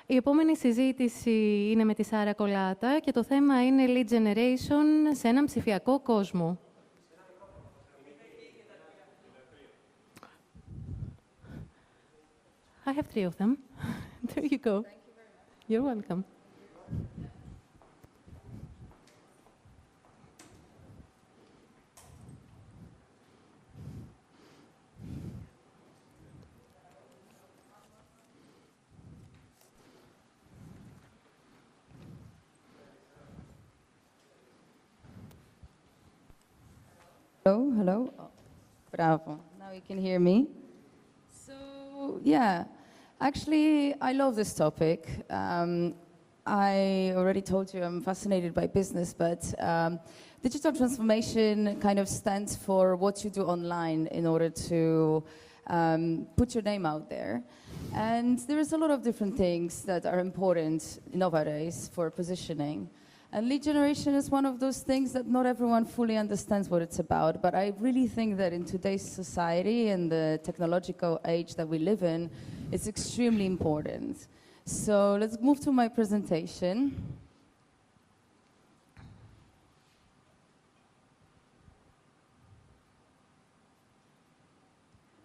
Η επόμενη συζήτηση είναι με τη Σάρα Kolata και το θέμα είναι lead generation σε έναν ψηφιακό κόσμο. I have 3 of them. There you go. You're welcome. Hello, hello. Oh, bravo. Now you can hear me. So, yeah, actually, I love this topic. I already told you I'm fascinated by business, but digital transformation kind of stands for what you do online in order to put your name out there. And there is a lot of different things that are important nowadays for positioning. And lead generation is one of those things that not everyone fully understands what it's about. But I really think that in today's society and the technological age that we live in, it's extremely important. So let's move to my presentation.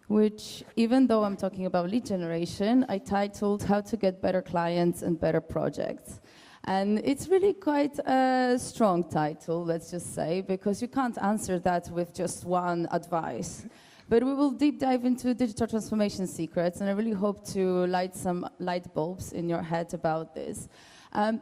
Which, even though I'm talking about lead generation, I titled How to Get Better Clients and Better Projects. And it's really quite a strong title, let's just say, because you can't answer that with just one advice. But we will deep dive into digital transformation secrets, and I really hope to light some light bulbs in your head about this.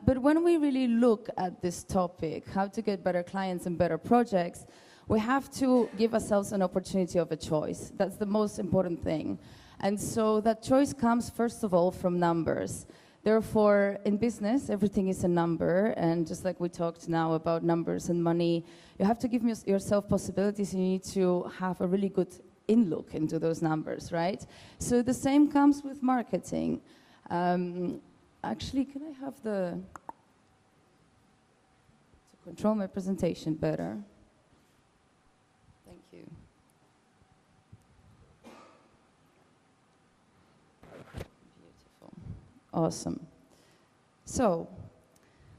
But when we really look at this topic, how to get better clients and better projects, we have to give ourselves an opportunity of a choice. That's the most important thing. And so that choice comes, first of all, from numbers. Therefore, in business, everything is a number, and just like we talked now about numbers and money, you have to give yourself possibilities, and you need to have a really good in-look into those numbers, right? So the same comes with marketing. Actually, can I have to control my presentation better? Thank you. Awesome. So,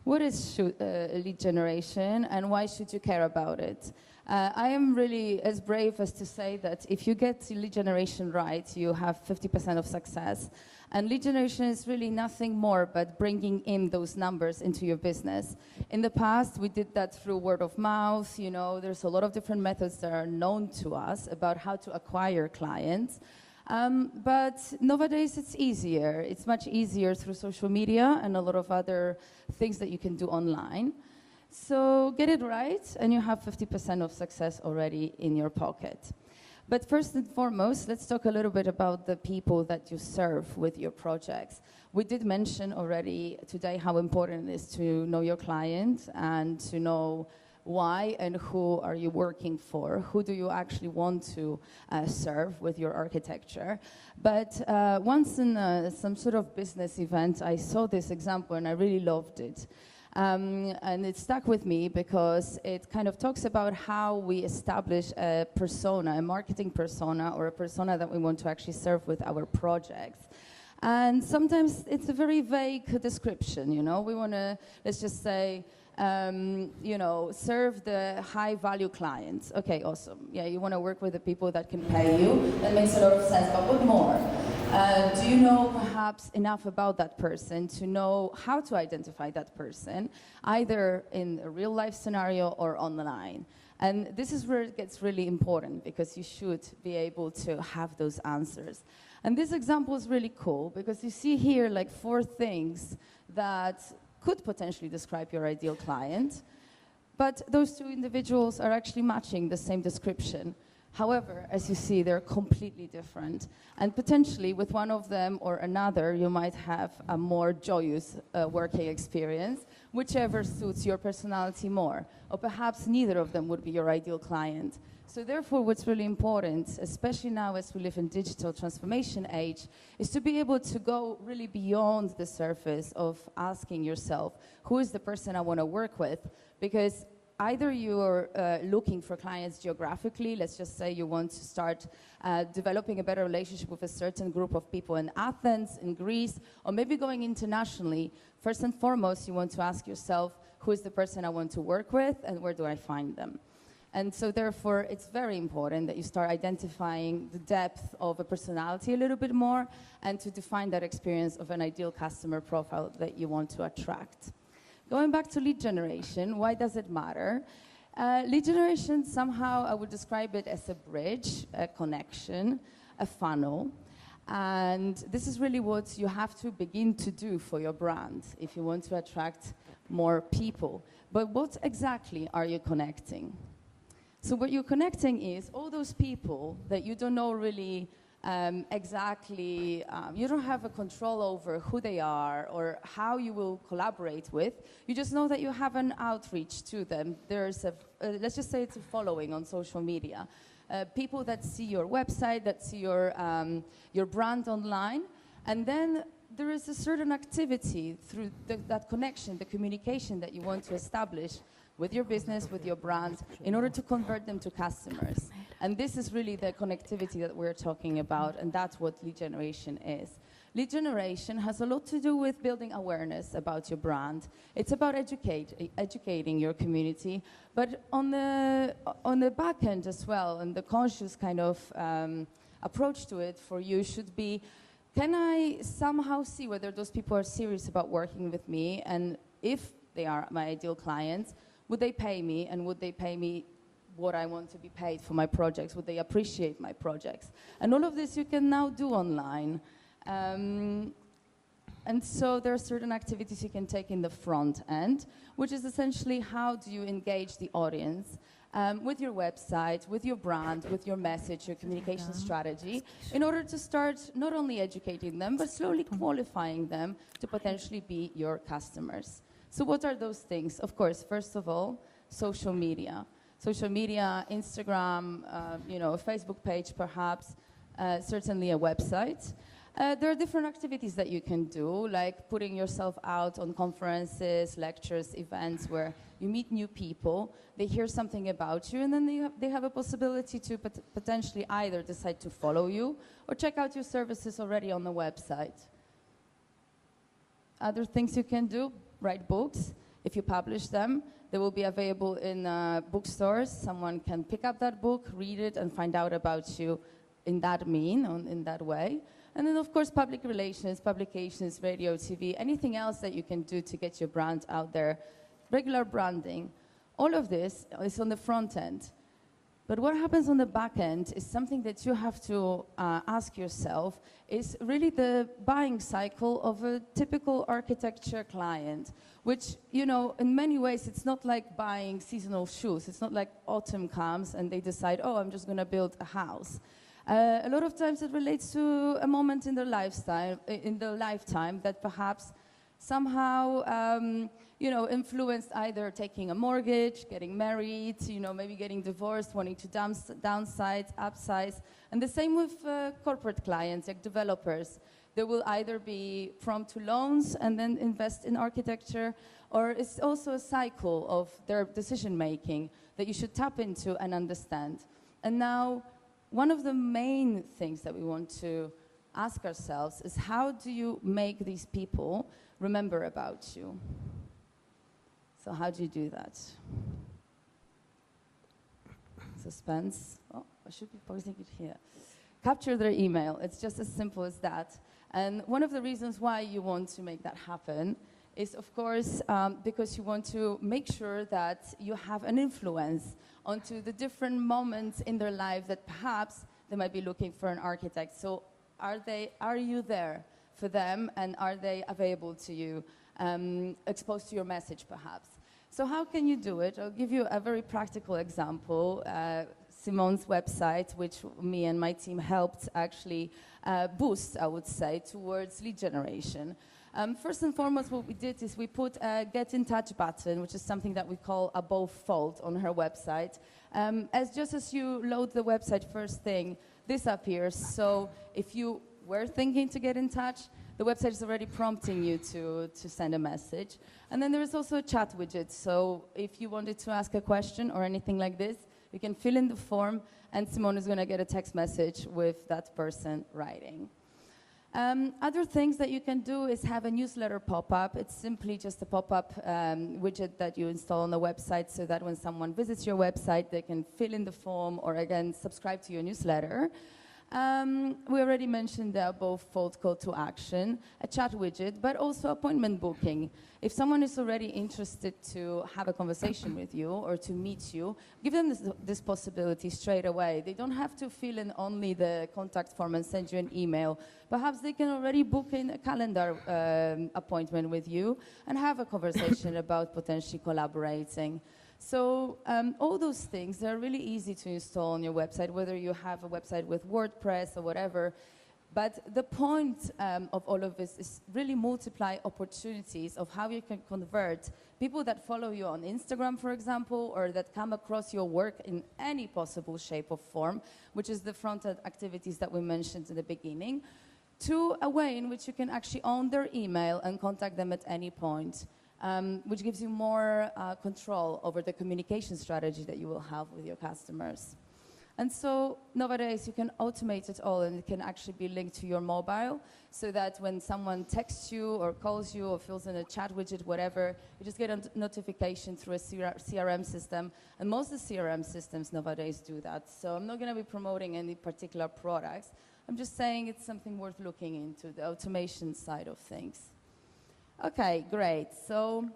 what is lead generation and why should you care about it? I am really as brave as to say that if you get lead generation right, you have 50% of success. And lead generation is really nothing more but bringing in those numbers into your business. In the past, we did that through word of mouth. You know, there's a lot of different methods that are known to us about how to acquire clients. But nowadays it's easier. It's much easier through social media and a lot of other things that you can do online. So get it right and you have 50% of success already in your pocket. But first and foremost, let's talk a little bit about the people that you serve with your projects. We did mention already today how important it is to know your client and to know why and who are you working for? Who do you actually want to serve with your architecture? But once in some sort of business event, I saw this example and I really loved it. And it stuck with me because it kind of talks about how we establish a persona, a marketing persona, or a persona that we want to actually serve with our projects. And sometimes it's a very vague description, you know. We want to, let's just say, you know, serve the high-value clients. Okay, awesome. Yeah, you want to work with the people that can pay you. That makes a lot of sense, but what more? Do you know perhaps enough about that person to know how to identify that person, either in a real-life scenario or online? And this is where it gets really important, because you should be able to have those answers. And this example is really cool, because you see here like 4 things that could potentially describe your ideal client, but those 2 individuals are actually matching the same description. However, as you see, they're completely different. And potentially with one of them or another, you might have a more joyous working experience, whichever suits your personality more. Or perhaps neither of them would be your ideal client. So therefore, what's really important, especially now as we live in digital transformation age, is to be able to go really beyond the surface of asking yourself, who is the person I want to work with? Because either you're looking for clients geographically, let's just say you want to start developing a better relationship with a certain group of people in Athens, in Greece, or maybe going internationally. First and foremost, you want to ask yourself, who is the person I want to work with and where do I find them? And so therefore, it's very important that you start identifying the depth of a personality a little bit more and to define that experience of an ideal customer profile that you want to attract. Going back to lead generation, why does it matter? Lead generation, somehow I would describe it as a bridge, a connection, a funnel. And this is really what you have to begin to do for your brand if you want to attract more people. But what exactly are you connecting? So what you're connecting is all those people that you don't know really exactly, you don't have a control over who they are or how you will collaborate with. You just know that you have an outreach to them. There's a, let's just say it's a following on social media. People that see your website, that see your brand online, and then there is a certain activity through that connection, the communication that you want to establish with your business, with your brand, in order to convert them to customers. And this is really the connectivity that we're talking about, and that's what lead generation is. Lead generation has a lot to do with building awareness about your brand. It's about educating your community, but on the back end as well, and the conscious kind of approach to it for you should be, can I somehow see whether those people are serious about working with me, and if they are my ideal clients, would they pay me, and would they pay me what I want to be paid for my projects? Would they appreciate my projects? And all of this you can now do online. And so there are certain activities you can take in the front end, which is essentially how do you engage the audience with your website, with your brand, with your message, your communication strategy, in order to start not only educating them, but slowly qualifying them to potentially be your customers. So what are those things? Of course, first of all, social media. Social media, Instagram, you know, a Facebook page perhaps, certainly a website. There are different activities that you can do, like putting yourself out on conferences, lectures, events where you meet new people, they hear something about you, and then they have a possibility to potentially either decide to follow you or check out your services already on the website. Other things you can do, write books. If you publish them, they will be available in bookstores. Someone can pick up that book, read it, and find out about you in that in that way. And then, of course, public relations, publications, radio, TV, anything else that you can do to get your brand out there, regular branding. All of this is on the front end. But what happens on the back end is something that you have to ask yourself, is really the buying cycle of a typical architecture client, which, you know, in many ways, it's not like buying seasonal shoes. It's not like autumn comes and they decide, oh, I'm just going to build a house. A lot of times it relates to a moment in their lifetime that perhaps somehow, you know, influenced either taking a mortgage, getting married, you know, maybe getting divorced, wanting to downsize, upsize. And the same with corporate clients, like developers. They will either be prone to loans and then invest in architecture, or it's also a cycle of their decision-making that you should tap into and understand. And now, one of the main things that we want to ask ourselves is, how do you make these people remember about you? So how do you do that? Suspense. Oh, I should be posting it here. Capture their email. It's just as simple as that. And one of the reasons why you want to make that happen is, of course, because you want to make sure that you have an influence onto the different moments in their life that perhaps they might be looking for an architect. So are you there for them, and are they available to you, exposed to your message perhaps? So how can you do it? I'll give you a very practical example. Simone's website, which me and my team helped actually boost, I would say, towards lead generation. First and foremost, what we did is we put a Get in Touch button, which is something that we call above fold on her website. Just as you load the website, first thing, this appears. So if you were thinking to get in touch, the website is already prompting you to send a message. And then there is also a chat widget. So if you wanted to ask a question or anything like this, you can fill in the form, and Simone is going to get a text message with that person writing. Other things that you can do is have a newsletter pop-up. It's simply just a pop-up widget that you install on the website so that when someone visits your website, they can fill in the form or, again, subscribe to your newsletter. We already mentioned the above-fold call to action, a chat widget, but also appointment booking. If someone is already interested to have a conversation with you or to meet you, give them this possibility straight away. They don't have to fill in only the contact form and send you an email. Perhaps they can already book in a calendar appointment with you and have a conversation about potentially collaborating. So all those things, they're really easy to install on your website, whether you have a website with WordPress or whatever. But the point of all of this is really multiply opportunities of how you can convert people that follow you on Instagram, for example, or that come across your work in any possible shape or form, which is the front-end activities that we mentioned in the beginning, to a way in which you can actually own their email and contact them at any point. Which gives you more control over the communication strategy that you will have with your customers. And so nowadays you can automate it all, and it can actually be linked to your mobile so that when someone texts you or calls you or fills in a chat widget, whatever, you just get a notification through a CRM system. And most of the CRM systems nowadays do that. So I'm not going to be promoting any particular products. I'm just saying it's something worth looking into, the automation side of things. Okay, great. So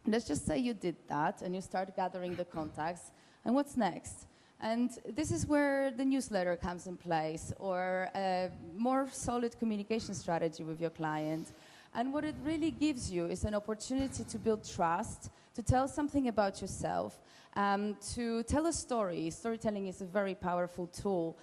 let's just say you did that and you start gathering the contacts. And what's next? And this is where the newsletter comes in place, or a more solid communication strategy with your client. And what it really gives you is an opportunity to build trust, to tell something about yourself, to tell a story. Storytelling is a very powerful tool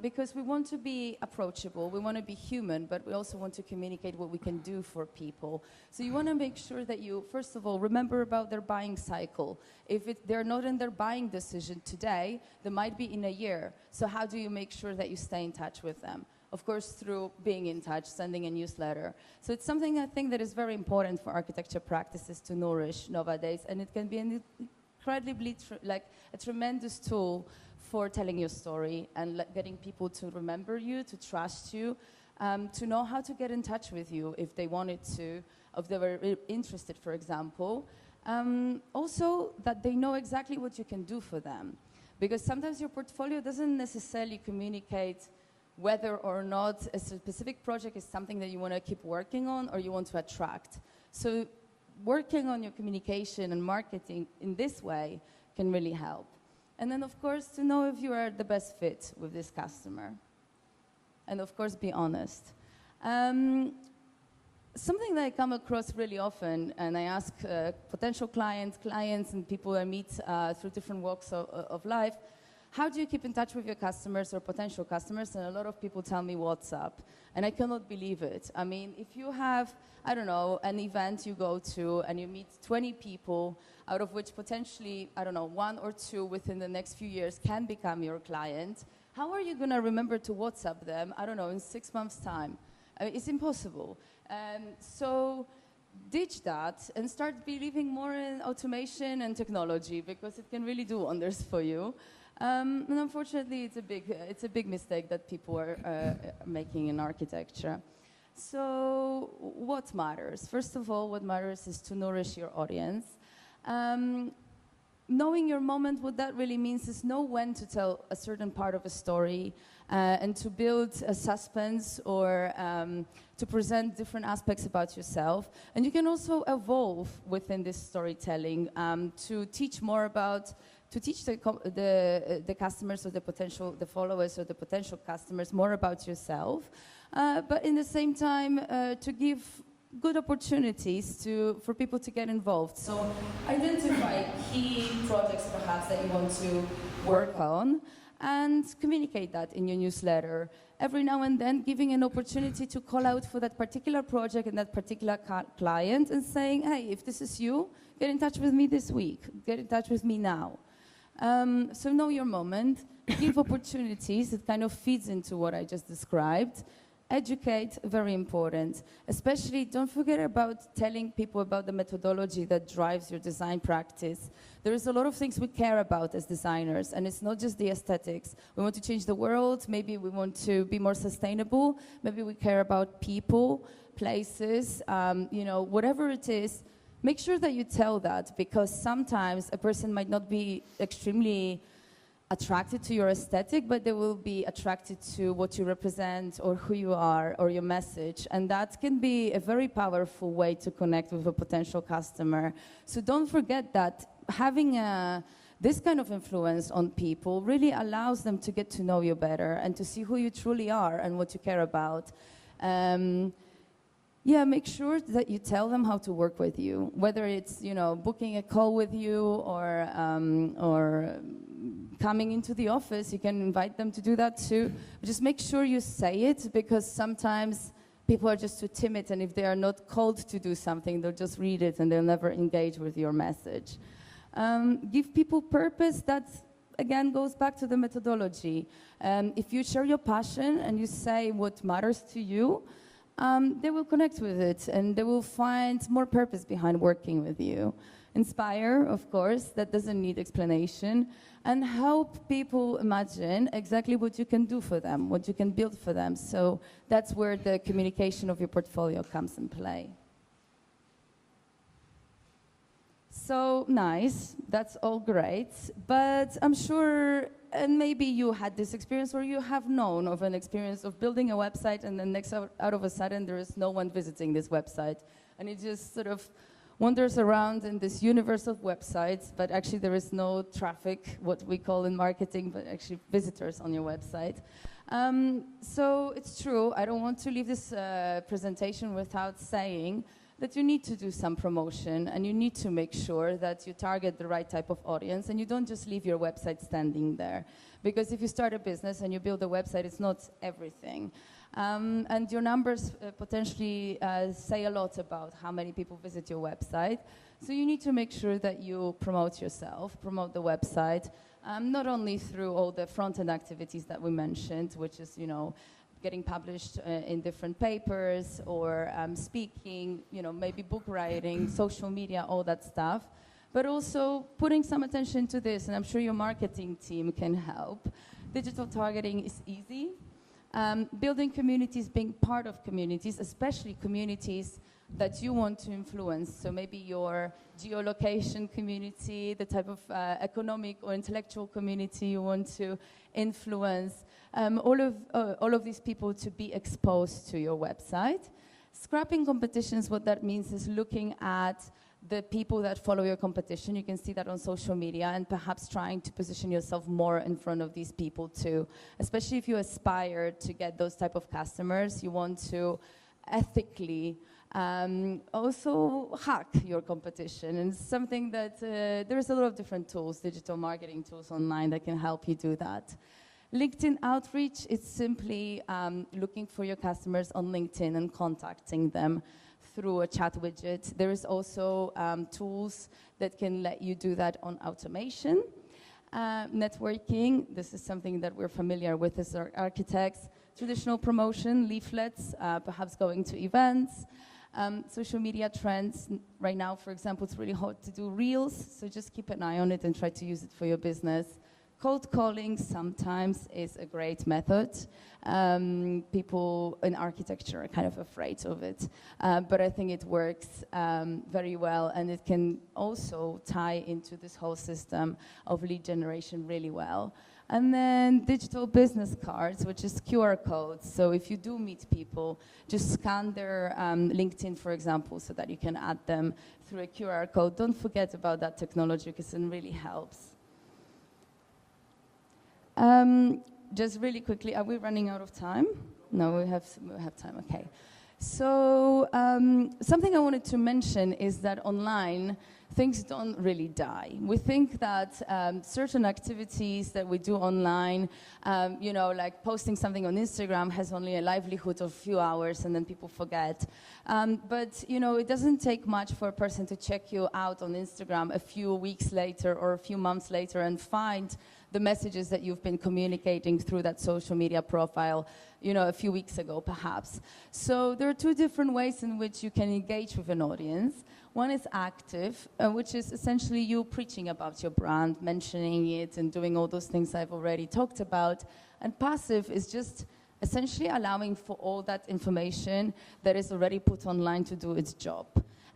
because we want to be approachable, we want to be human, but we also want to communicate what we can do for people. So you want to make sure that you, first of all, remember about their buying cycle. If they're not in their buying decision today, they might be in a year. So how do you make sure that you stay in touch with them? Of course, through being in touch, sending a newsletter. So it's something I think that is very important for architecture practices to nourish nowadays, and it can be an incredibly, like a tremendous tool for telling your story and getting people to remember you, to trust you, to know how to get in touch with you if they wanted to, if they were interested, for example. Also, that they know exactly what you can do for them. Because sometimes your portfolio doesn't necessarily communicate whether or not a specific project is something that you want to keep working on or you want to attract. So working on your communication and marketing in this way can really help. And then, of course, to know if you are the best fit with this customer. And, of course, be honest. Something that I come across really often, and I ask potential clients and people I meet through different walks of life, how do you keep in touch with your customers or potential customers? And a lot of people tell me WhatsApp. And I cannot believe it. I mean, if you have, I don't know, an event you go to and you meet 20 people, out of which potentially, I don't know, 1 or 2 within the next few years can become your client, how are you going to remember to WhatsApp them, I don't know, in 6 months' time? I mean, it's impossible. So ditch that and start believing more in automation and technology, because it can really do wonders for you. And unfortunately, it's a big mistake that people are making in architecture. So what matters? First of all, what matters is to nourish your audience. Knowing your moment, what that really means is know when to tell a certain part of a story and to build a suspense or to present different aspects about yourself. And you can also evolve within this storytelling to teach more about, to teach the customers or the followers or the potential customers more about yourself, but in the same time to give good opportunities for people to get involved. So identify key projects perhaps that you want to work on and communicate that in your newsletter. Every now and then giving an opportunity to call out for that particular project and that particular client and saying, hey, if this is you, get in touch with me this week, get in touch with me now. So know your moment, give opportunities, it kind of feeds into what I just described. Educate, very important. Especially, don't forget about telling people about the methodology that drives your design practice. There is a lot of things we care about as designers, and it's not just the aesthetics. We want to change the world, maybe we want to be more sustainable, maybe we care about people, places, whatever it is. Make sure that you tell that, because sometimes a person might not be extremely attracted to your aesthetic, but they will be attracted to what you represent or who you are or your message. And that can be a very powerful way to connect with a potential customer. So don't forget that having this kind of influence on people really allows them to get to know you better and to see who you truly are and what you care about. Make sure that you tell them how to work with you, whether it's, booking a call with you or coming into the office. You can invite them to do that too. But just make sure you say it, because sometimes people are just too timid, and if they are not called to do something, they'll just read it and they'll never engage with your message. Give people purpose. That, again, goes back to the methodology. If you share your passion and you say what matters to you, they will connect with it and they will find more purpose behind working with you. Inspire, of course, that doesn't need explanation, and help people imagine exactly what you can do for them, what you can build for them. So that's where the communication of your portfolio comes in play. So nice, that's all great, but I'm sure, and maybe you had this experience, or you have known of an experience of building a website and then out of a sudden there is no one visiting this website, and it just sort of wanders around in this universe of websites, but actually there is no traffic, what we call in marketing, but actually visitors on your website. So it's true, I don't want to leave this presentation without saying that you need to do some promotion, and you need to make sure that you target the right type of audience, and you don't just leave your website standing there. Because if you start a business and you build a website, it's not everything. And your numbers potentially say a lot about how many people visit your website. So you need to make sure that you promote yourself, promote the website, not only through all the front-end activities that we mentioned, which is, getting published in different papers, or speaking, maybe book writing, social media, all that stuff, but also putting some attention to this, and I'm sure your marketing team can help. Digital targeting is easy. Building communities, being part of communities, especially communities that you want to influence. So maybe your geolocation community, the type of economic or intellectual community you want to influence. All of these people to be exposed to your website. Scrapping competitions, what that means is looking at the people that follow your competition. You can see that on social media, and perhaps trying to position yourself more in front of these people too. Especially if you aspire to get those type of customers, you want to ethically also hack your competition. And it's something that there's a lot of different tools, digital marketing tools online that can help you do that. LinkedIn outreach is simply looking for your customers on LinkedIn and contacting them through a chat widget. There is also tools that can let you do that on automation. Networking, this is something that we're familiar with as architects. Traditional promotion, leaflets, perhaps going to events. Social media trends. Right now, for example, it's really hot to do reels, so just keep an eye on it and try to use it for your business. Cold calling sometimes is a great method. People in architecture are kind of afraid of it, but I think it works very well, and it can also tie into this whole system of lead generation really well. And then digital business cards, which is QR codes. So if you do meet people, just scan their LinkedIn, for example, so that you can add them through a QR code. Don't forget about that technology, because it really helps. Just really quickly, are we running out of time? No, we have time, okay. So something I wanted to mention is that online, things don't really die. We think that certain activities that we do online, like posting something on Instagram has only a livelihood of a few hours and then people forget. But, it doesn't take much for a person to check you out on Instagram a few weeks later or a few months later and find the messages that you've been communicating through that social media profile, you know, a few weeks ago, perhaps. So there are two different ways in which you can engage with an audience. One is active, which is essentially you preaching about your brand, mentioning it, and doing all those things I've already talked about. And passive is just essentially allowing for all that information that is already put online to do its job.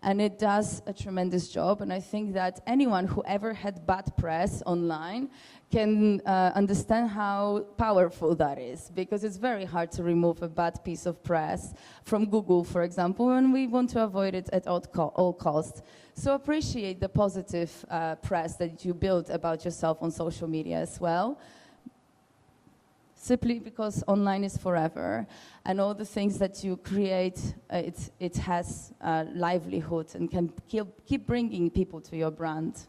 And it does a tremendous job, and I think that anyone who ever had bad press online can understand how powerful that is, because it's very hard to remove a bad piece of press from Google, for example, and we want to avoid it at all costs. So appreciate the positive press that you build about yourself on social media as well. Simply because online is forever, and all the things that you create, it has livelihood and can keep bringing people to your brand.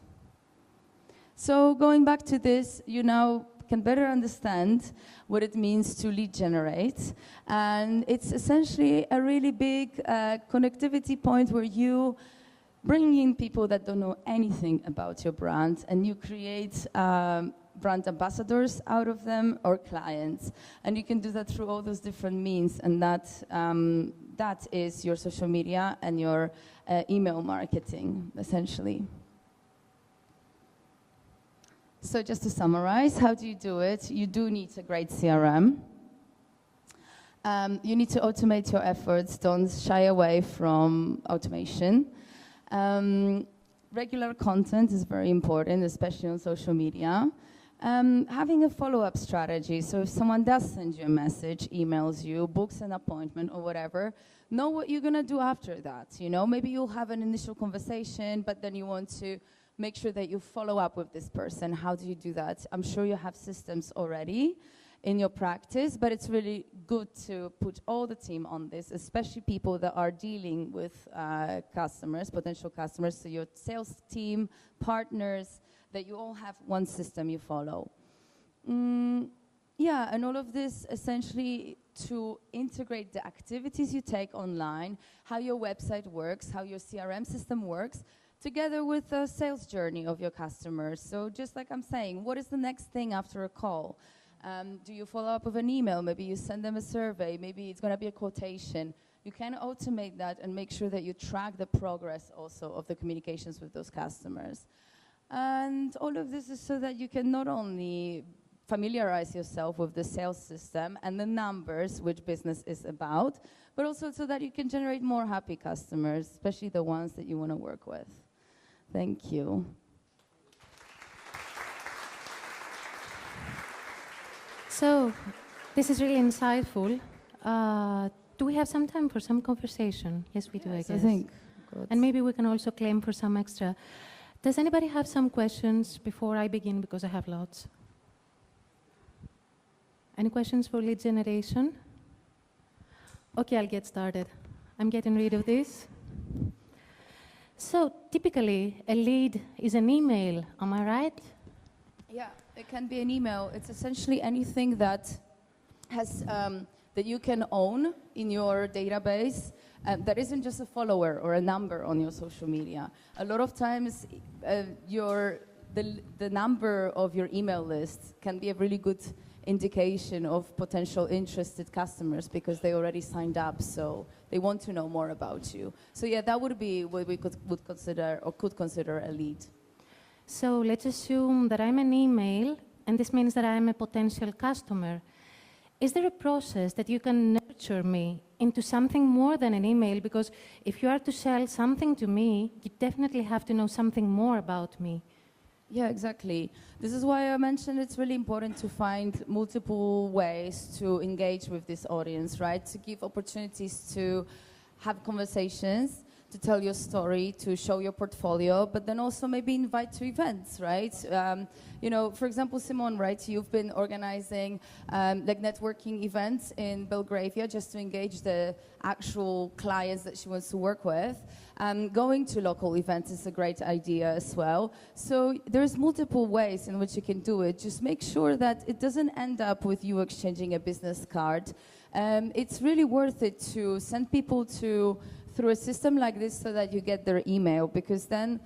So going back to this, you now can better understand what it means to lead generate, and it's essentially a really big connectivity point where you bring in people that don't know anything about your brand, and you create brand ambassadors out of them, or clients. And you can do that through all those different means, and that is your social media and your email marketing, essentially. So just to summarize, how do you do it? You do need a great CRM. You need to automate your efforts. Don't shy away from automation. Regular content is very important, especially on social media. Having a follow-up strategy, so if someone does send you a message, emails you, books an appointment or whatever, know what you're gonna do after that, you know? Maybe you'll have an initial conversation, but then you want to make sure that you follow up with this person. How do you do that? I'm sure you have systems already in your practice, but it's really good to put all the team on this, especially people that are dealing with customers, potential customers, so your sales team, partners, that you all have one system you follow. Yeah, and all of this essentially to integrate the activities you take online, how your website works, how your CRM system works, together with the sales journey of your customers. So just like I'm saying, what is the next thing after a call? Do you follow up with an email? Maybe you send them a survey. Maybe it's going to be a quotation. You can automate that and make sure that you track the progress also of the communications with those customers. And all of this is so that you can not only familiarize yourself with the sales system and the numbers, which business is about, but also so that you can generate more happy customers, especially the ones that you want to work with. Thank you. So, this is really insightful. Do we have some time for some conversation? Yes, we do, I guess. I think. Good. And maybe we can also claim for some extra. Does anybody have some questions before I begin, because I have lots? Any questions for lead generation? Okay, I'll get started. I'm getting rid of this. So, typically, a lead is an email, am I right? Yeah, it can be an email. It's essentially anything that has that you can own in your database. That isn't just a follower or a number on your social media. A lot of times, the number of your email list can be a really good indication of potential interested customers, because they already signed up, so they want to know more about you. So yeah, that would be what we could consider a lead. So let's assume that I'm an email, and this means that I'm a potential customer. Is there a process that you can nurture me into something more than an email? Because if you are to sell something to me, you definitely have to know something more about me. Yeah, exactly. This is why I mentioned it's really important to find multiple ways to engage with this audience, right? To give opportunities to have conversations, to tell your story, to show your portfolio, but then also maybe invite to events, right? You know, for example, Simone, right? You've been organizing like networking events in Belgravia just to engage the actual clients that she wants to work with. Going to local events is a great idea as well. So there's multiple ways in which you can do it. Just make sure that it doesn't end up with you exchanging a business card. It's really worth it to send people through a system like this so that you get their email, because then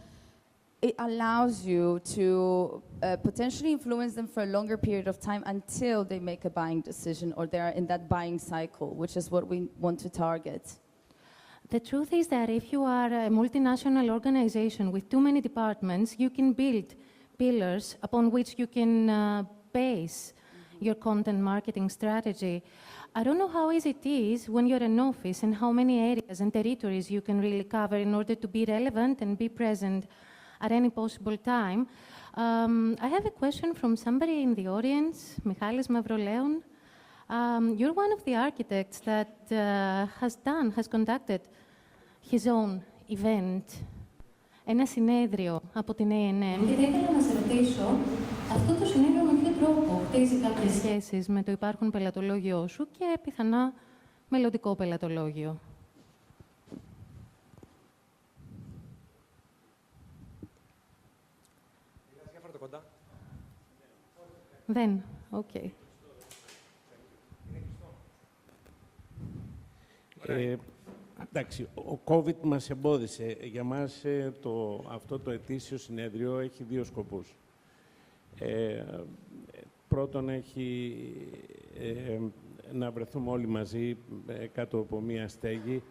it allows you to potentially influence them for a longer period of time until they make a buying decision or they're in that buying cycle, which is what we want to target. The truth is that if you are a multinational organization with too many departments, you can build pillars upon which you can base your content marketing strategy. I don't know how easy it is when you're an office and how many areas and territories you can really cover in order to be relevant and be present at any possible time. I have a question from somebody in the audience, Michalis Mavroleon. You're one of the architects that has conducted his own event, ένα συνέδριο από την A&M. Και θα ήθελα να σε ρωτήσω, αυτό το συνέδριο με ποιο τρόπο χτίζει κάποιες σχέσεις με το υπάρχον πελατολόγιο σου και πιθανά μελλοντικό πελατολόγιο. Δεν, οκ. Εντάξει, ο COVID μας εμπόδισε. Για μας αυτό το ετήσιο συνέδριο έχει δύο σκοπούς. Πρώτον, έχει να βρεθούμε όλοι μαζί κάτω από μία στέγη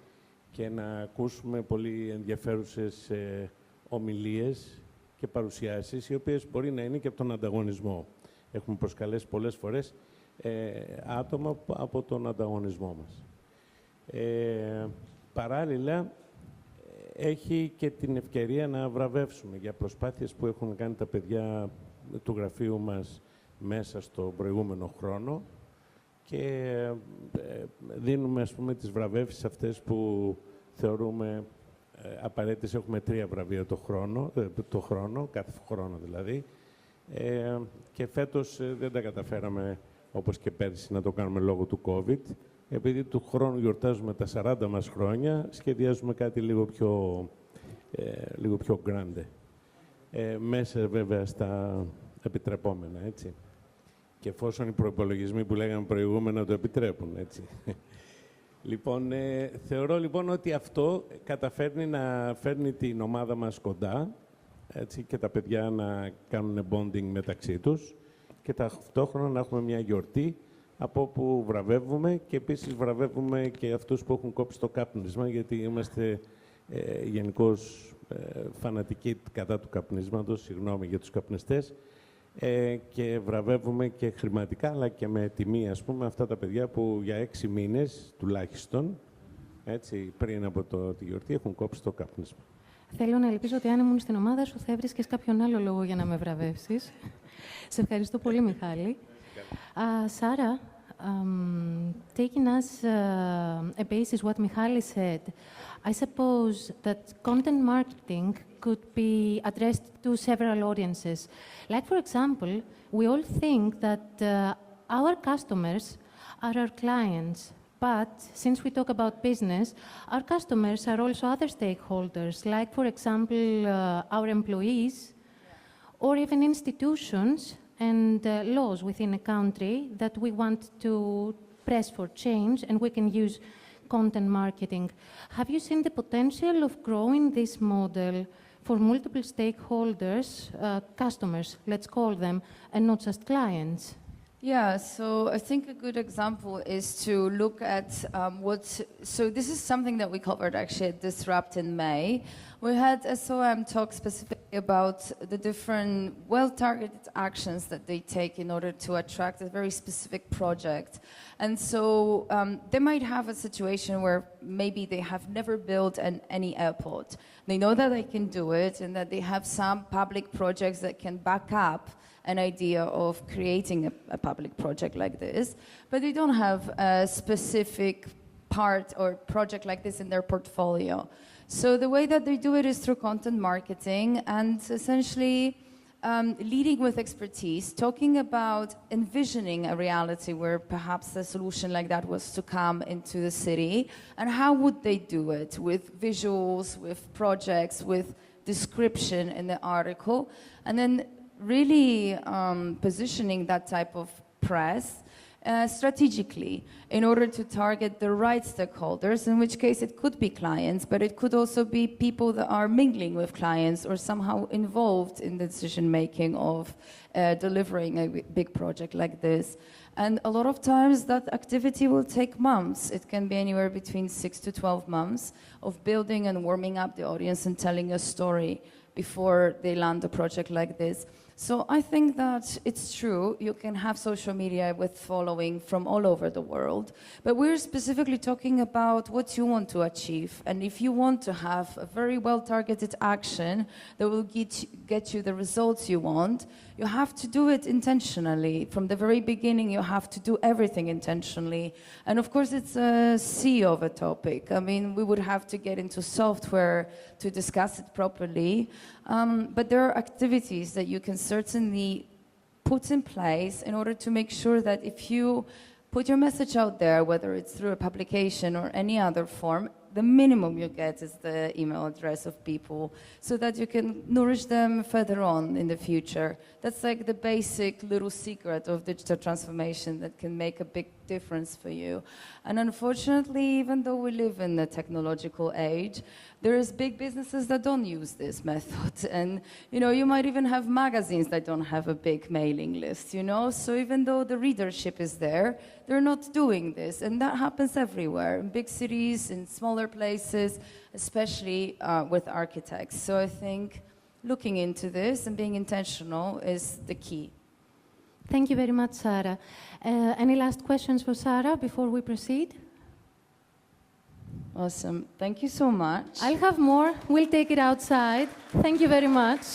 και να ακούσουμε πολύ ενδιαφέρουσες ομιλίες και παρουσιάσεις, οι οποίες μπορεί να είναι και από τον ανταγωνισμό. Έχουμε προσκαλέσει πολλές φορές άτομα από τον ανταγωνισμό μας. Παράλληλα, έχει και την ευκαιρία να βραβεύσουμε για προσπάθειες που έχουν κάνει τα παιδιά του γραφείου μας μέσα στο προηγούμενο χρόνο και δίνουμε, ας πούμε, τις βραβεύσεις αυτές που θεωρούμε απαραίτητες. Έχουμε 3 βραβεία το χρόνο, κάθε χρόνο δηλαδή. Και φέτος δεν τα καταφέραμε, όπως και πέρσι, να το κάνουμε λόγω του COVID. Επειδή του χρόνου γιορτάζουμε τα 40 μας χρόνια, σχεδιάζουμε κάτι λίγο πιο grande. Μέσα βέβαια στα επιτρεπόμενα, έτσι. Και εφόσον οι προϋπολογισμοί που λέγαμε προηγούμενα το επιτρέπουν, έτσι. Λοιπόν, θεωρώ λοιπόν ότι αυτό καταφέρνει να φέρνει την ομάδα μας κοντά, έτσι, και τα παιδιά να κάνουν bonding μεταξύ τους και ταυτόχρονα να έχουμε μια γιορτή από όπου βραβεύουμε και επίσης βραβεύουμε και αυτούς που έχουν κόψει το κάπνισμα, γιατί είμαστε γενικώς φανατικοί κατά του καπνίσματος, συγγνώμη για τους καπνιστές, και βραβεύουμε και χρηματικά, αλλά και με τιμή, ας πούμε, αυτά τα παιδιά που για 6 μήνες τουλάχιστον, έτσι, πριν από τη γιορτή, έχουν κόψει το κάπνισμα. Θέλω να ελπίζω ότι αν ήμουν στην ομάδα σου θα έβρισκες κάποιον άλλο λόγο για να με βραβεύσεις. Σε ευχαριστώ πολύ, Μιχάλη. Sara, taking as a basis what Michali said, I suppose that content marketing could be addressed to several audiences. Like, for example, we all think that our customers are our clients. But since we talk about business, our customers are also other stakeholders, like, for example, our employees, or even institutions and laws within a country that we want to press for change, and we can use content marketing. Have you seen the potential of growing this model for multiple stakeholders, customers, let's call them, and not just clients? Yeah, so I think a good example is to look at so this is something that we covered actually at Disrupt in May. We had a SOM talk specifically about the different well-targeted actions that they take in order to attract a very specific project. And so they might have a situation where maybe they have never built any airport. They know that they can do it and that they have some public projects that can back up an idea of creating a public project like this, but they don't have a specific part or project like this in their portfolio. So the way that they do it is through content marketing and essentially leading with expertise, talking about envisioning a reality where perhaps a solution like that was to come into the city, and how would they do it with visuals, with projects, with description in the article, and then really positioning that type of press strategically in order to target the right stakeholders, in which case it could be clients, but it could also be people that are mingling with clients or somehow involved in the decision-making of delivering a big project like this. And a lot of times that activity will take months. It can be anywhere between 6 to 12 months of building and warming up the audience and telling a story before they land a project like this. So I think that it's true, you can have social media with following from all over the world, but we're specifically talking about what you want to achieve. And if you want to have a very well-targeted action that will get you the results you want, you have to do it intentionally. From the very beginning, you have to do everything intentionally. And of course, it's a sea of a topic. I mean, we would have to get into software to discuss it properly. But there are activities that you can certainly put in place in order to make sure that if you put your message out there, whether it's through a publication or any other form, the minimum you get is the email address of people so that you can nourish them further on in the future. That's like the basic little secret of digital transformation that can make a big difference for you. And unfortunately, even though we live in a technological age, there's big businesses that don't use this method. And, you know, you might even have magazines that don't have a big mailing list, you know? So even though the readership is there, they're not doing this. And that happens everywhere, in big cities, in smaller places, especially with architects. So I think looking into this and being intentional is the key. Thank you very much, Sara. Any last questions for Sara before we proceed? Awesome. Thank you so much. I'll have more. We'll take it outside. Thank you very much.